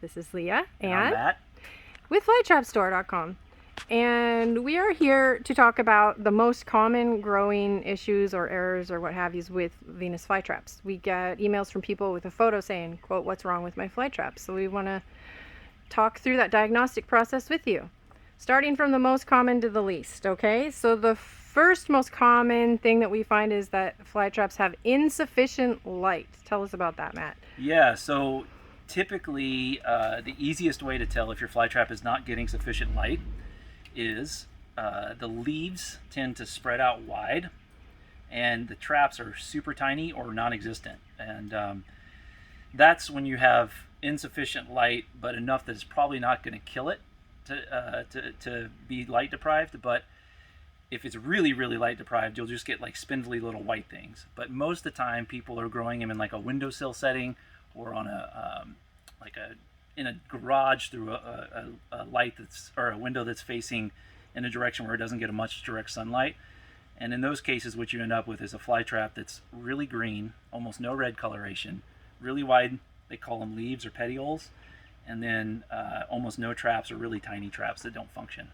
This is Leah And I'm Matt. with flytrapstore.com. And we are here to talk about the most common growing issues or errors or what have yous with Venus flytraps. We get emails from people with a photo saying, quote, "What's wrong with my flytraps?" So we want to talk through that diagnostic process with you, starting from the most common to the least. Okay, so the first most common thing that we find is that flytraps have insufficient light. Tell us about that, Matt. Yeah, so typically the easiest way to tell if your flytrap is not getting sufficient light is the leaves tend to spread out wide and the traps are super tiny or non-existent. And that's when you have insufficient light, but enough that it's probably not going to kill it to be light deprived. But if it's really, really light deprived, you'll just get like spindly little white things. But most of the time, people are growing them in like a windowsill setting or on in a garage through a light or a window that's facing in a direction where it doesn't get much direct sunlight. And in those cases, what you end up with is a flytrap that's really green, almost no red coloration, really wide. They call them leaves or petioles, and then almost no traps or really tiny traps that don't function.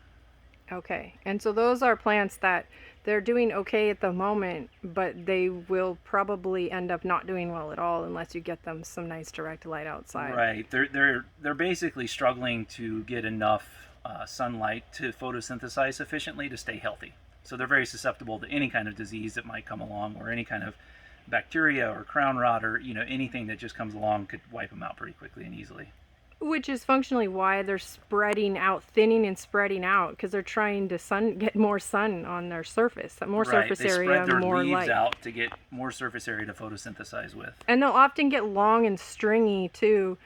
Okay, and so those are plants that they're doing okay at the moment, but they will probably end up not doing well at all unless you get them some nice direct light outside. Right, they're basically struggling to get enough sunlight to photosynthesize sufficiently to stay healthy. So they're very susceptible to any kind of disease that might come along, or any kind of bacteria or crown rot, or anything that just comes along could wipe them out pretty quickly and easily. Which is functionally why they're spreading out, thinning and spreading out, because they're trying to get more sun on their surface, more surface they area, spread their more leaves light out to get more surface area to photosynthesize with. And they'll often get long and stringy too,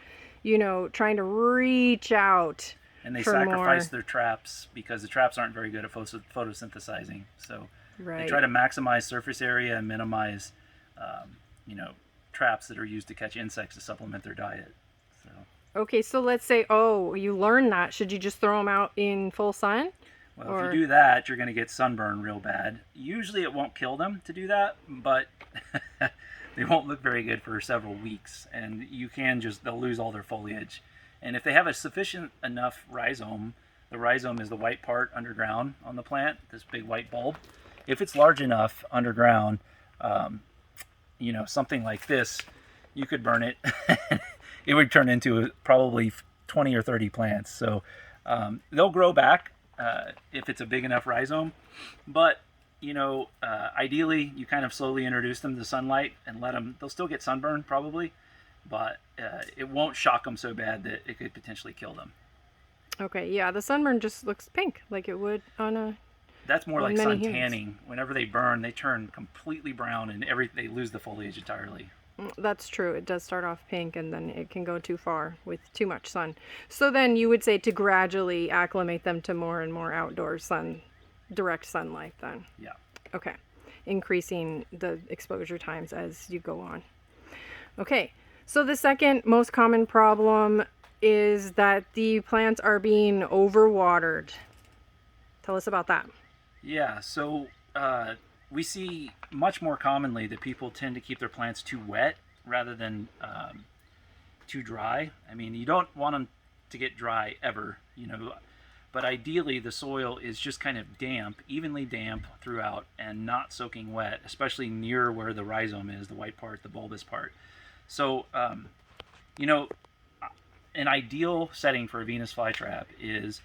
trying to reach out. And they sacrifice their traps because the traps aren't very good at photosynthesizing. So They try to maximize surface area and minimize, traps that are used to catch insects to supplement their diet. So. Okay, so let's say, you learned that. Should you just throw them out in full sun? Well, if you do that, you're going to get sunburn real bad. Usually it won't kill them to do that, but they won't look very good for several weeks. And they'll lose all their foliage. And if they have a sufficient enough rhizome, the rhizome is the white part underground on the plant, this big white bulb. If it's large enough underground, something like this, you could burn it. It would turn into probably 20 or 30 plants. So they'll grow back if it's a big enough rhizome. But, ideally, you kind of slowly introduce them to sunlight and they'll still get sunburn probably, but it won't shock them so bad that it could potentially kill them. Okay, yeah, the sunburn just looks pink like it would on a... That's more like sun tanning. Whenever they burn, they turn completely brown and they lose the foliage entirely. That's true. It does start off pink and then it can go too far with too much sun. So then you would say to gradually acclimate them to more and more outdoor direct sunlight then. Yeah. Okay. Increasing the exposure times as you go on. Okay. So the second most common problem is that the plants are being overwatered. Tell us about that. Yeah. So, we see much more commonly that people tend to keep their plants too wet rather than too dry. I mean, you don't want them to get dry ever, but ideally the soil is just kind of damp, evenly damp throughout and not soaking wet, especially near where the rhizome is, the white part, the bulbous part. So, an ideal setting for a Venus flytrap is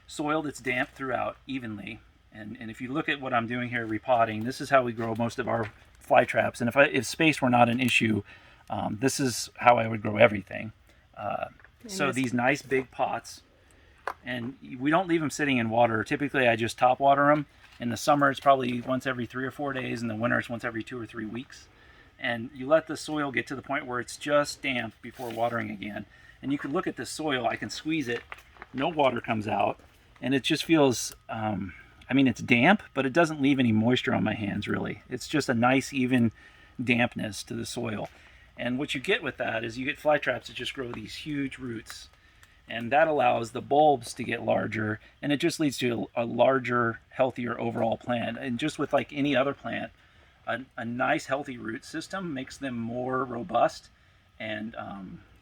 soil that's damp throughout evenly. And if you look at what I'm doing here, repotting, this is how we grow most of our fly traps. And if space were not an issue, this is how I would grow everything. So these nice big pots, and we don't leave them sitting in water. Typically, I just top water them. In the summer, it's probably once every 3 or 4 days. In the winter, it's once every 2 or 3 weeks. And you let the soil get to the point where it's just damp before watering again. And you can look at this soil. I can squeeze it. No water comes out. And it just feels... it's damp, but it doesn't leave any moisture on my hands, really. It's just a nice, even dampness to the soil. And what you get with that is you get fly traps that just grow these huge roots. And that allows the bulbs to get larger, and it just leads to a larger, healthier overall plant. And just with like any other plant, a nice, healthy root system makes them more robust and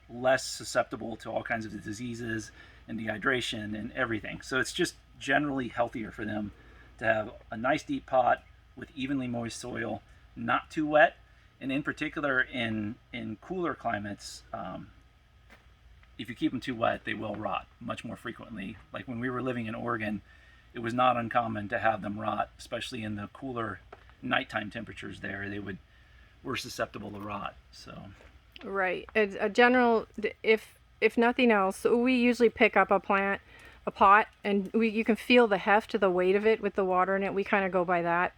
less susceptible to all kinds of diseases and dehydration and everything. So it's just generally healthier for them to have a nice deep pot with evenly moist soil, not too wet, and in particular in cooler climates, if you keep them too wet, they will rot much more frequently. Like when we were living in Oregon, it was not uncommon to have them rot, especially in the cooler nighttime temperatures there. Were susceptible to rot. So Right. It's a general, if nothing else, we usually pick up a pot, and you can feel the heft of the weight of it with the water in it. We kind of go by that.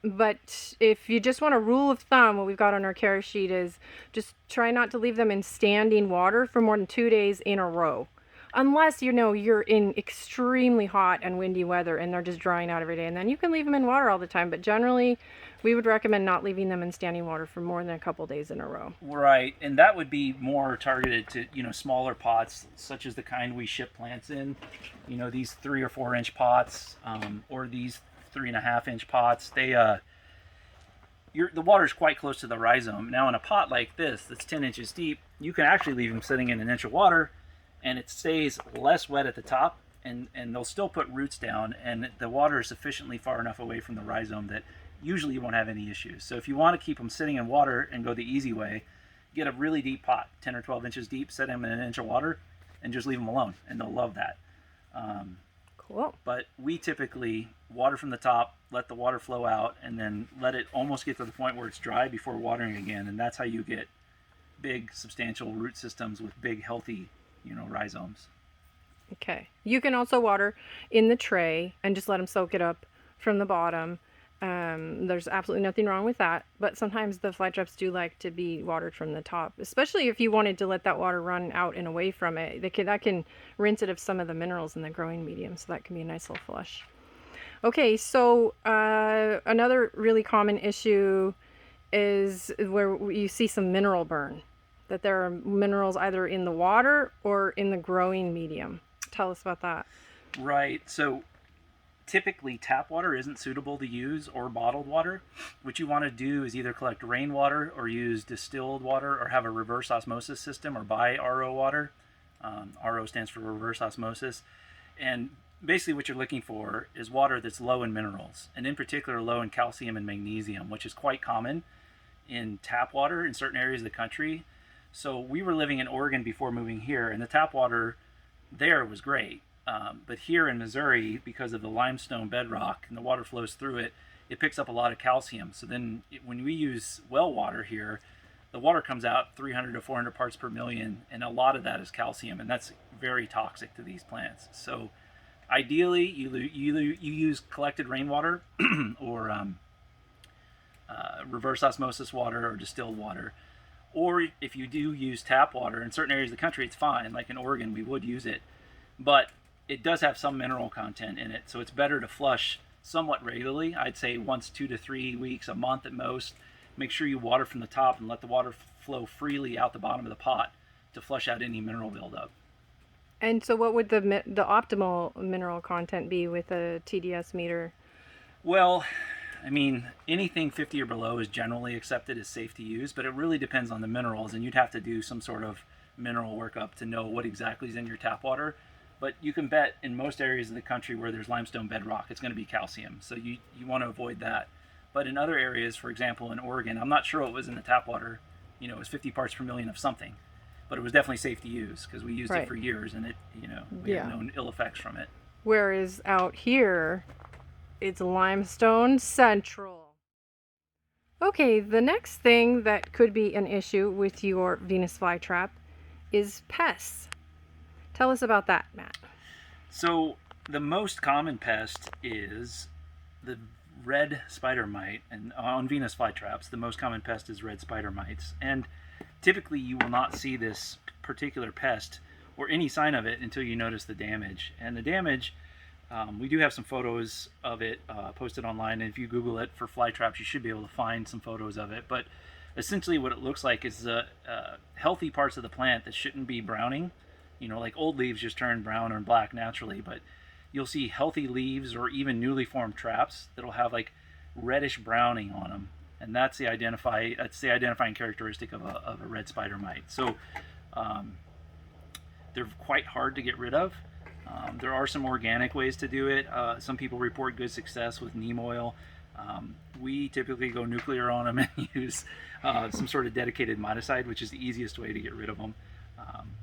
But if you just want a rule of thumb, what we've got on our care sheet is just try not to leave them in standing water for more than 2 days in a row. Unless you're in extremely hot and windy weather and they're just drying out every day, and then you can leave them in water all the time. But generally, we would recommend not leaving them in standing water for more than a couple days in a row. right, and that would be more targeted to smaller pots, such as the kind we ship plants in. These 3 or 4 inch pots, or these 3.5 inch pots. The water's quite close to the rhizome. Now, in a pot like this that's 10 inches deep, you can actually leave them sitting in an inch of water, and it stays less wet at the top, and they'll still put roots down, and the water is sufficiently far enough away from the rhizome that usually you won't have any issues. So if you want to keep them sitting in water and go the easy way, get a really deep pot, 10 or 12 inches deep, set them in an inch of water, and just leave them alone, and they'll love that. Cool. But we typically water from the top, let the water flow out, and then let it almost get to the point where it's dry before watering again, and that's how you get big, substantial root systems with big, healthy, rhizomes. Okay. You can also water in the tray and just let them soak it up from the bottom. There's absolutely nothing wrong with that, but sometimes the flytraps do like to be watered from the top, especially if you wanted to let that water run out and away from it. That can rinse it of some of the minerals in the growing medium, so that can be a nice little flush. Okay, so another really common issue is where you see some mineral burn, that there are minerals either in the water or in the growing medium. Tell us about that. Right. So typically tap water isn't suitable to use, or bottled water. What you want to do is either collect rainwater or use distilled water, or have a reverse osmosis system, or buy RO water. RO stands for reverse osmosis. And basically what you're looking for is water that's low in minerals, and in particular low in calcium and magnesium, which is quite common in tap water in certain areas of the country. So we were living in Oregon before moving here, and the tap water there was great. But here in Missouri, because of the limestone bedrock and the water flows through it, it picks up a lot of calcium. So then when we use well water here, the water comes out 300 to 400 parts per million, and a lot of that is calcium, and that's very toxic to these plants. So ideally, you use collected rainwater or reverse osmosis water or distilled water. Or if you do use tap water in certain areas of the country, it's fine. Like in Oregon, we would use it. But it does have some mineral content in it, so it's better to flush somewhat regularly. I'd say once 2 to 3 weeks, a month at most. Make sure you water from the top and let the water flow freely out the bottom of the pot to flush out any mineral buildup. And so what would the optimal mineral content be with a TDS meter? Well, I mean, anything 50 or below is generally accepted as safe to use, but it really depends on the minerals, and you'd have to do some sort of mineral workup to know what exactly is in your tap water. But you can bet in most areas of the country where there's limestone bedrock, it's going to be calcium. So you want to avoid that. But in other areas, for example, in Oregon, I'm not sure what was in the tap water. It was 50 parts per million of something. But it was definitely safe to use because we used it for years, and we had no ill effects from it. Whereas out here, it's limestone central. Okay, the next thing that could be an issue with your Venus flytrap is pests. Tell us about that, Matt. So the most common pest is the red spider mite, and on Venus flytraps, the most common pest is red spider mites. And typically you will not see this particular pest or any sign of it until you notice the damage. And the damage, we do have some photos of it posted online, and if you Google it for flytraps, you should be able to find some photos of it. But essentially what it looks like is the healthy parts of the plant that shouldn't be browning. Like old leaves just turn brown or black naturally, but you'll see healthy leaves or even newly formed traps that'll have like reddish browning on them. and that's the identifying characteristic of a red spider mite. So they're quite hard to get rid of. There are some organic ways to do it. Some people report good success with neem oil. We typically go nuclear on them and use some sort of dedicated miticide, which is the easiest way to get rid of them.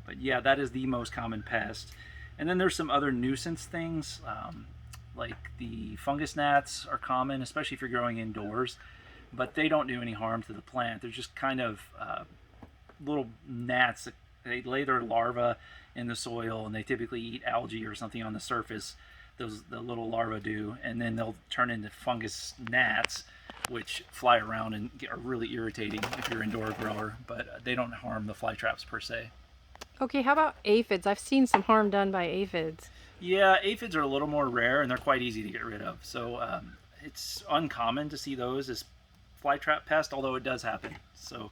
But yeah, that is the most common pest. And then there's some other nuisance things, like the fungus gnats are common, especially if you're growing indoors, but they don't do any harm to the plant. They're just kind of little gnats. They lay their larvae in the soil, and they typically eat algae or something on the surface. The little larvae do, and then they'll turn into fungus gnats, which fly around and are really irritating if you're an indoor grower, but they don't harm the fly traps per se. Okay, how about aphids? I've seen some harm done by aphids. Yeah, aphids are a little more rare, and they're quite easy to get rid of. So it's uncommon to see those as fly trap pest, although it does happen. So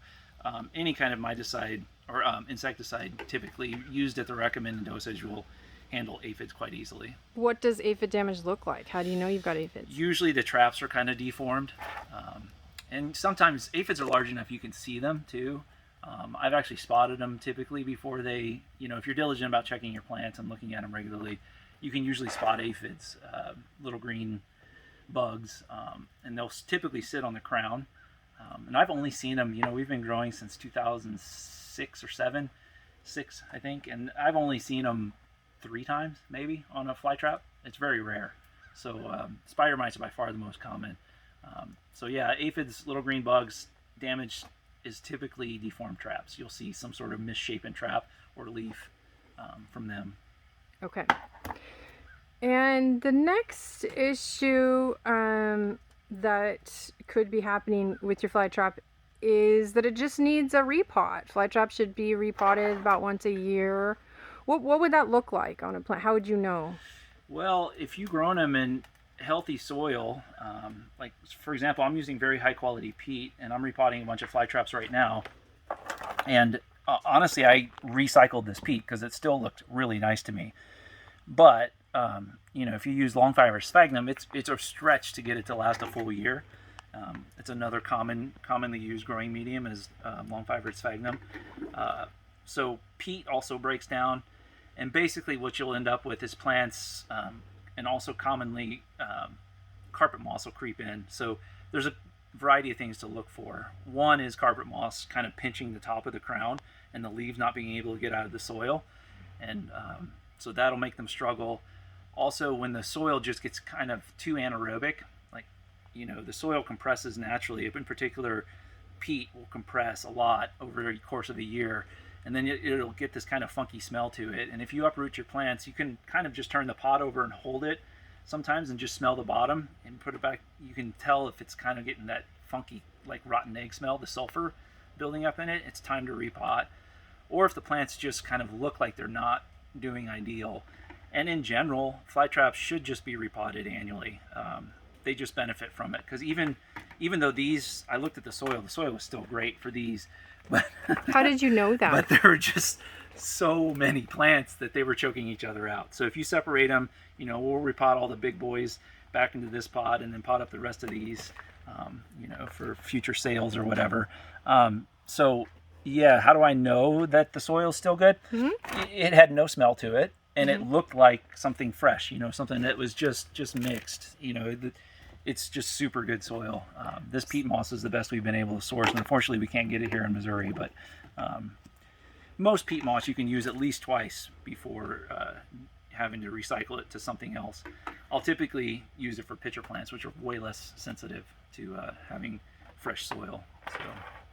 any kind of miticide or insecticide typically used at the recommended dosage will handle aphids quite easily. What does aphid damage look like? How do you know you've got aphids? Usually the traps are kind of deformed, and sometimes aphids are large enough you can see them too. I've actually spotted them typically before they, if you're diligent about checking your plants and looking at them regularly, you can usually spot aphids, little green bugs, and they'll typically sit on the crown. And I've only seen them, we've been growing since 2006 or 6, I think, and I've only seen them 3 times maybe on a fly trap. It's very rare. So spider mites are by far the most common. So yeah, aphids, little green bugs, damage is typically deformed traps. You'll see some sort of misshapen trap or leaf from them. Okay. And the next issue that could be happening with your fly trap is that it just needs a repot. Fly trap should be repotted about once a year. What would that look like on a plant? How would you know? Well, if you've grown them in healthy soil, like for example, I'm using very high quality peat, and I'm repotting a bunch of fly traps right now. And honestly, I recycled this peat because it still looked really nice to me. But if you use long fiber sphagnum, it's a stretch to get it to last a full year. It's another commonly used growing medium is long fiber sphagnum. So peat also breaks down, and basically what you'll end up with is plants, and also commonly carpet moss will creep in. So there's a variety of things to look for. One is carpet moss kind of pinching the top of the crown and the leaves not being able to get out of the soil, and so that'll make them struggle. Also, when the soil just gets kind of too anaerobic, like the soil compresses naturally. In particular, peat will compress a lot over the course of a year, and then it'll get this kind of funky smell to it. And if you uproot your plants, you can kind of just turn the pot over and hold it sometimes and just smell the bottom and put it back. You can tell if it's kind of getting that funky, like rotten egg smell, the sulfur building up in it. It's time to repot. Or if the plants just kind of look like they're not doing ideal. And in general, fly traps should just be repotted annually. They just benefit from it, because even though these, I looked at the soil was still great for these. But how did you know that? But there were just so many plants that they were choking each other out. So if you separate them, we'll repot all the big boys back into this pot and then pot up the rest of these, for future sales or whatever. So yeah, how do I know that the soil is still good? Mm-hmm. It had no smell to it, and mm-hmm. It looked like something fresh, something that was just mixed. It's just super good soil. This peat moss is the best we've been able to source, and unfortunately we can't get it here in Missouri, but most peat moss you can use at least twice before having to recycle it to something else. I'll typically use it for pitcher plants, which are way less sensitive to having fresh soil. So.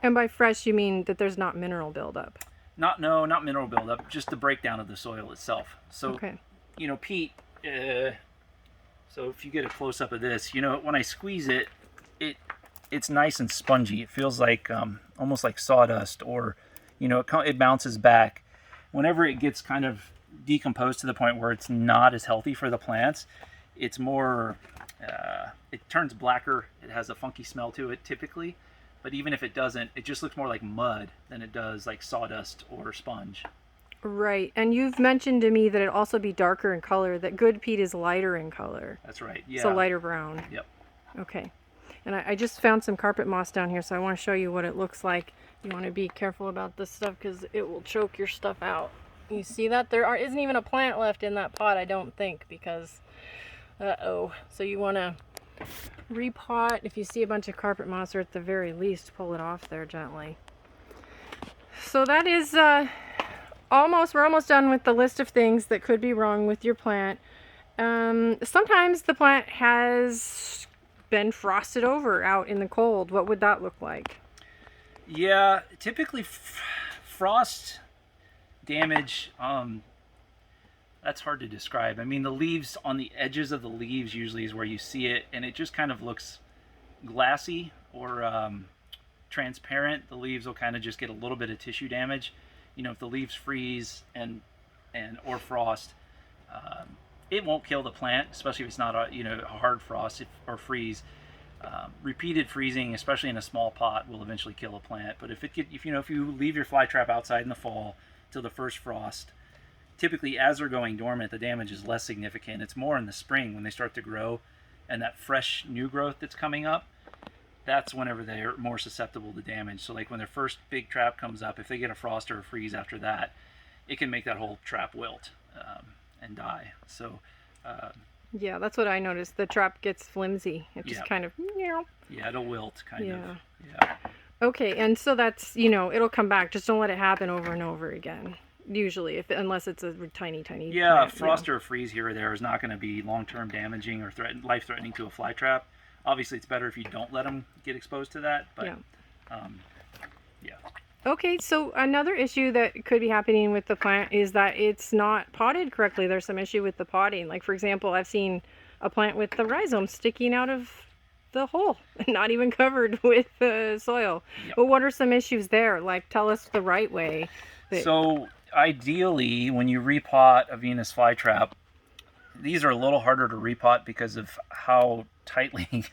And by fresh, you mean that there's not mineral buildup? Not mineral buildup, just the breakdown of the soil itself. So, okay. Peat, so if you get a close-up of this, when I squeeze it, it's nice and spongy. It feels like almost like sawdust, or, it bounces back. Whenever it gets kind of decomposed to the point where it's not as healthy for the plants, it's more, it turns blacker. It has a funky smell to it typically. But even if it doesn't, it just looks more like mud than it does like sawdust or sponge. Right. And you've mentioned to me that it also be darker in color, that good peat is lighter in color. That's right. Yeah. So lighter brown. Yep. Okay. And I just found some carpet moss down here, so I want to show you what it looks like. You want to be careful about this stuff because it will choke your stuff out. You see that? Isn't even a plant left in that pot, I don't think, because, uh-oh. So you want to repot. If you see a bunch of carpet moss, or at the very least, pull it off there gently. So that is we're almost done with the list of things that could be wrong with your plant. Sometimes the plant has been frosted over out in the cold. What would that look like? Yeah, typically frost damage, that's hard to describe. I mean, the leaves, on the edges of the leaves usually is where you see it, and it just kind of looks glassy or transparent. The leaves will kind of just get a little bit of tissue damage. You know, if the leaves freeze or frost, it won't kill the plant, especially if it's not a hard frost or freeze. Repeated freezing, especially in a small pot, will eventually kill a plant. But if you leave your fly trap outside in the fall till the first frost, typically as they're going dormant, the damage is less significant. It's more in the spring when they start to grow, and that fresh new growth that's coming up, that's whenever they're more susceptible to damage. So like when their first big trap comes up, if they get a frost or a freeze after that, it can make that whole trap wilt and die. So yeah, that's what I noticed. The trap gets flimsy. It just kind of, yeah, it'll wilt kind of. Yeah. Okay, and so that's, it'll come back. Just don't let it happen over and over again. Usually, unless it's a tiny plant, frost or a freeze here or there is not going to be long-term damaging or life-threatening to a fly trap. Obviously, it's better if you don't let them get exposed to that. But yeah. Okay, so another issue that could be happening with the plant is that it's not potted correctly. There's some issue with the potting. Like, for example, I've seen a plant with the rhizome sticking out of the hole, not even covered with soil. Yep. But what are some issues there? Like, tell us the right way. So ideally, when you repot a Venus flytrap, these are a little harder to repot because of how tightly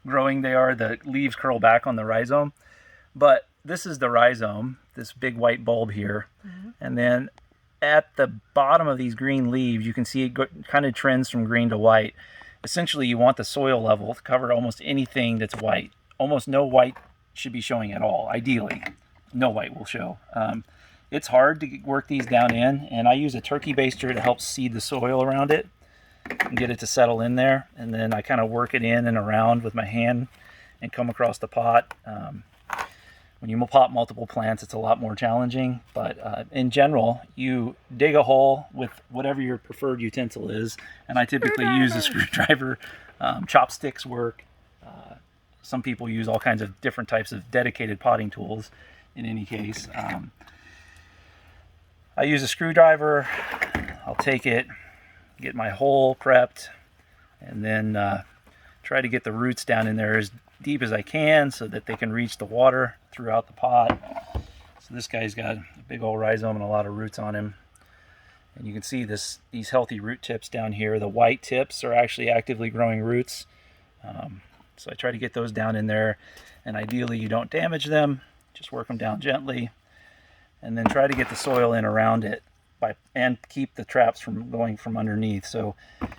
growing they are. The leaves curl back on the rhizome. But this is the rhizome, this big white bulb here. Mm-hmm. And then at the bottom of these green leaves, you can see it kind of trends from green to white. Essentially, you want the soil level to cover almost anything that's white. Almost no white should be showing at all. Ideally, no white will show. It's hard to work these down in, and I use a turkey baster to help seed the soil around it and get it to settle in there. And then I kind of work it in and around with my hand and come across the pot. When you pot multiple plants, it's a lot more challenging. But in general, you dig a hole with whatever your preferred utensil is. And I typically use a screwdriver. Chopsticks work. Some people use all kinds of different types of dedicated potting tools in any case. I use a screwdriver. I'll take it, get my hole prepped, and then try to get the roots down in there as deep as I can so that they can reach the water throughout the pot. So this guy's got a big old rhizome and a lot of roots on him. And you can see these healthy root tips down here. The white tips are actually actively growing roots. So I try to get those down in there. And ideally you don't damage them. Just work them down gently. And then try to get the soil in around it and keep the traps from going from underneath. So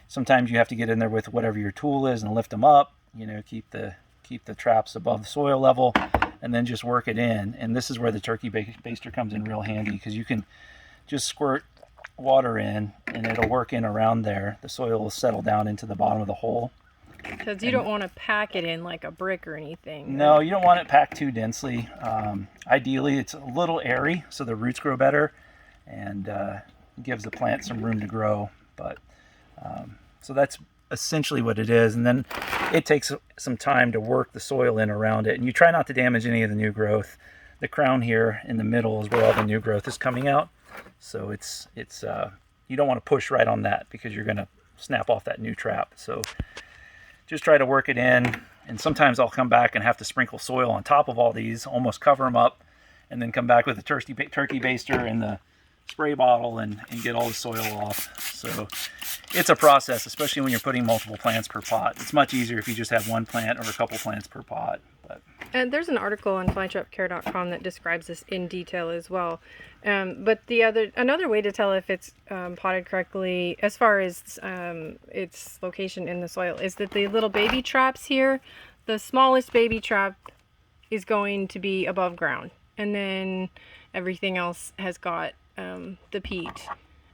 sometimes you have to get in there with whatever your tool is and lift them up. Keep the traps above the soil level, and then just work it in. And this is where the turkey baster comes in real handy, because you can just squirt water in and it'll work in around there. The soil will settle down into the bottom of the hole. Because you don't want to pack it in like a brick or anything. No, right? You don't want it packed too densely. Ideally, it's a little airy so the roots grow better and gives the plant some room to grow. But so that's essentially what it is. And then it takes some time to work the soil in around it. And you try not to damage any of the new growth. The crown here in the middle is where all the new growth is coming out. So it's you don't want to push right on that because you're going to snap off that new trap. So just try to work it in, and sometimes I'll come back and have to sprinkle soil on top of all these, almost cover them up, and then come back with the turkey baster and the spray bottle and get all the soil off. So it's a process, especially when you're putting multiple plants per pot. It's much easier if you just have one plant or a couple plants per pot. And there's an article on FlytrapCare.com that describes this in detail as well. But another way to tell if it's potted correctly, as far as its location in the soil, is that the little baby traps here, the smallest baby trap is going to be above ground, and then everything else has got the peat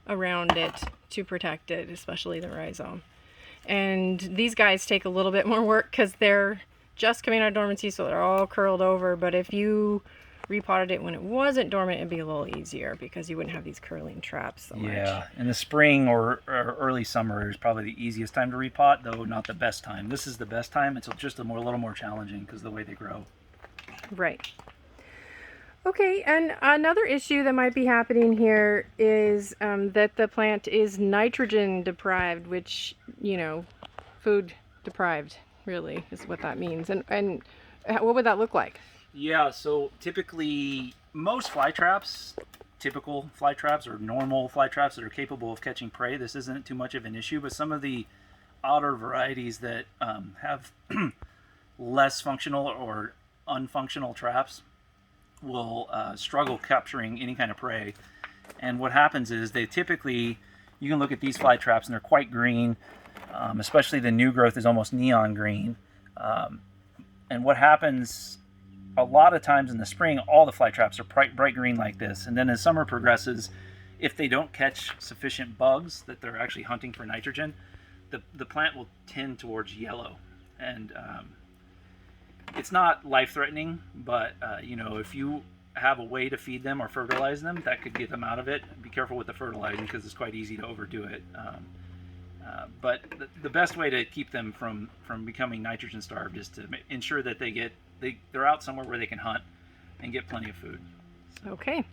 around it to protect it, especially the rhizome. And these guys take a little bit more work because they're just coming out of dormancy, so they're all curled over. But if you repotted it when it wasn't dormant, it'd be a little easier because you wouldn't have these curling traps so much. Yeah, in the spring or early summer is probably the easiest time to repot, though not the best time. This is the best time. It's just a little more challenging because of the way they grow. Right. Okay, and another issue that might be happening here is that the plant is nitrogen deprived, which, you know, food deprived, really, is what that means. And what would that look like? Yeah, so typically most fly traps, typical fly traps or normal fly traps that are capable of catching prey, this isn't too much of an issue, but some of the odder varieties that have less functional or unfunctional traps will struggle capturing any kind of prey. And what happens is they typically, you can look at these fly traps and they're quite green, especially the new growth is almost neon green. And what happens a lot of times in the spring, all the fly traps are bright green like this. And then as summer progresses, if they don't catch sufficient bugs that they're actually hunting for nitrogen, the plant will tend towards yellow. And it's not life-threatening, but you know, if you have a way to feed them or fertilize them, that could get them out of it. Be careful with the fertilizing because it's quite easy to overdo it. But the best way to keep them from becoming nitrogen starved is to ensure that they're out somewhere where they can hunt and get plenty of food. So. Okay.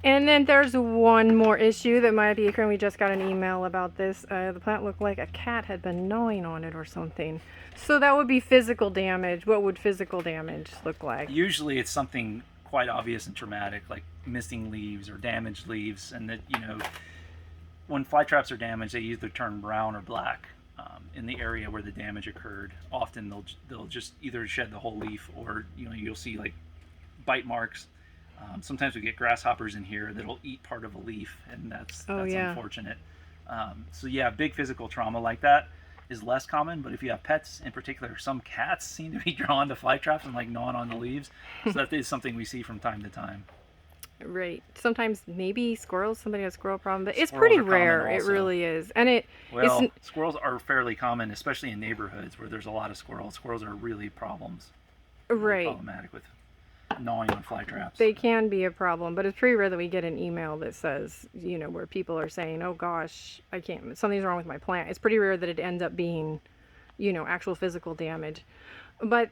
And then there's one more issue that might be occurring. We just got an email about this. The plant looked like a cat had been gnawing on it or something. So that would be physical damage. What would physical damage look like? Usually it's something quite obvious and traumatic, like missing leaves or damaged leaves. And that, you know, when fly traps are damaged, they either turn brown or black in the area where the damage occurred. Often they'll just either shed the whole leaf, or you know, you'll see like bite marks. Sometimes we get grasshoppers in here that'll eat part of a leaf, and that's unfortunate. So yeah, big physical trauma like that is less common, but if you have pets in particular, some cats seem to be drawn to fly traps and like gnawing on the leaves. So that is something we see from time to time. Right. Sometimes maybe squirrels, somebody has a squirrel problem, but it's pretty rare. It really is. And squirrels are fairly common, especially in neighborhoods where there's a lot of squirrels. Squirrels are really problematic with gnawing on fly traps. They can be a problem, but it's pretty rare that we get an email that says, you know, where people are saying, oh gosh, I can't, something's wrong with my plant. It's pretty rare that it ends up being, you know, actual physical damage. But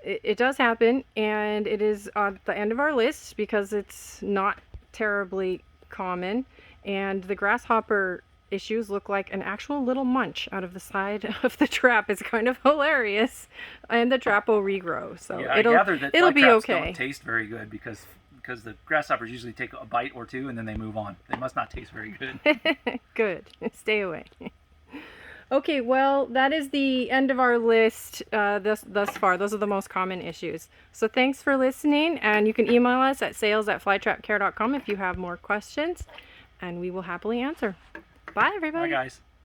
it does happen, and it is at the end of our list because it's not terribly common. And the grasshopper issues look like an actual little munch out of the side of the trap. It's kind of hilarious, and the trap will regrow. So yeah, I gather that it'll be okay. Don't taste very good because the grasshoppers usually take a bite or two and then they move on. They must not taste very good. Good. Stay away. Okay, well, that is the end of our list thus far. Those are the most common issues. So thanks for listening, and you can email us at sales@flytrapcare.com if you have more questions, and we will happily answer. Bye, everybody. Bye, guys.